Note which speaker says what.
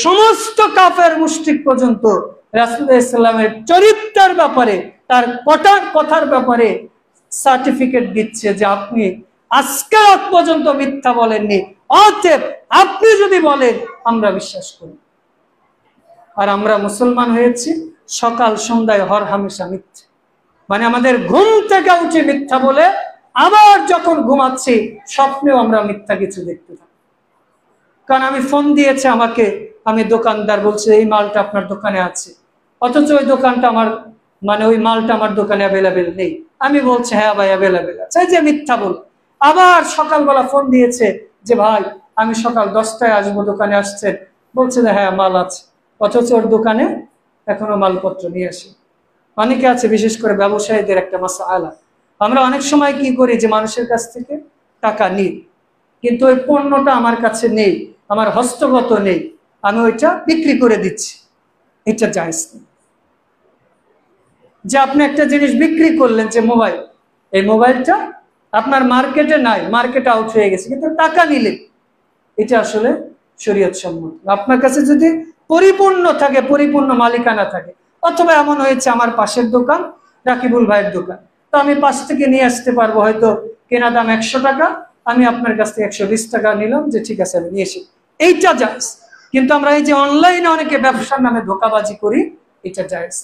Speaker 1: সমস্ত কাফের মুশরিক পর্যন্ত রাসূলুল্লাহ সাল্লামের চরিত্রের ব্যাপারে, তার কথার ব্যাপারে সার্টিফিকেট দিচ্ছে যে আপনি আজকে রাত পর্যন্ত মিথ্যা বলেননি, অতএব আপনি যদি বলেন আমরা বিশ্বাস করি। আর আমরা মুসলমান হয়েছি সকাল সন্ধ্যায় হর হামেশা মিথ্যা, মানে আমাদের ঘুম থেকে উঠে মিথ্যা বলে, আবার যখন ঘুমাচ্ছি স্বপ্নেও আমরা মিথ্যা কিছু দেখতে থাকি। কারণ আমি ফোন দিয়েছে আমাকে, আমি দোকানদার, বলছে এই মালটা আপনার দোকানে আছে, অথচ ওই দোকানটা আমার, মানে ওই মালটা আমার দোকানে অ্যাভেলেবেল নেই। আমি বলছি হ্যাঁ ভাই অ্যাভেলেবেল আছে, যে মিথ্যা বল। আবার সকালবেলা ফোন দিয়েছে যে ভাই আমি সকাল 10টায় আসবো, দোকানে আসছেন, বলছে যে হ্যাঁ মাল আছে, অথচ ওর দোকানে এখনো মালপত্র নিয়ে আসে। অনেকে আছে, বিশেষ করে ব্যবসায়ীদের একটা মাসআলা, আমরা অনেক সময় কি করি যে মানুষের কাছ থেকে টাকা নিই, কিন্তু ওই পণ্যটা আমার কাছে নেই, আমার হস্তগত নেই, আমি ওইটা বিক্রি করে দিচ্ছি। এটা জায়েজ না। যে আপনি একটা জিনিস বিক্রি করলেন, যে মোবাইল, এই মোবাইলটা আপনার মার্কেটে নাই, মার্কেটে আউট হয়ে গেছে, কিন্তু টাকা নিলেন, এটা আসলে শরীয়ত সম্মত। আপনার কাছে যদি পরিপূর্ণ থাকে, পরিপূর্ণ মালিকানা থাকে, অথবা এমন হয়েছে আমার পাশের দোকান রাকিবুল ভাইয়ের দোকান, তো আমি পাশ থেকে নিয়ে আসতে পারবো, হয়তো কেনা দাম 100 টাকা, আমি আপনার কাছ থেকে 120 টাকা নিলাম, যে ঠিক আছে আমি নিয়ে এসি, এইটা জায়েজ। কিন্তু আমরা এই যে অনলাইনে অনেকে ব্যবসার নামে ধোঁকাবাজি করি, এটা জায়েজ।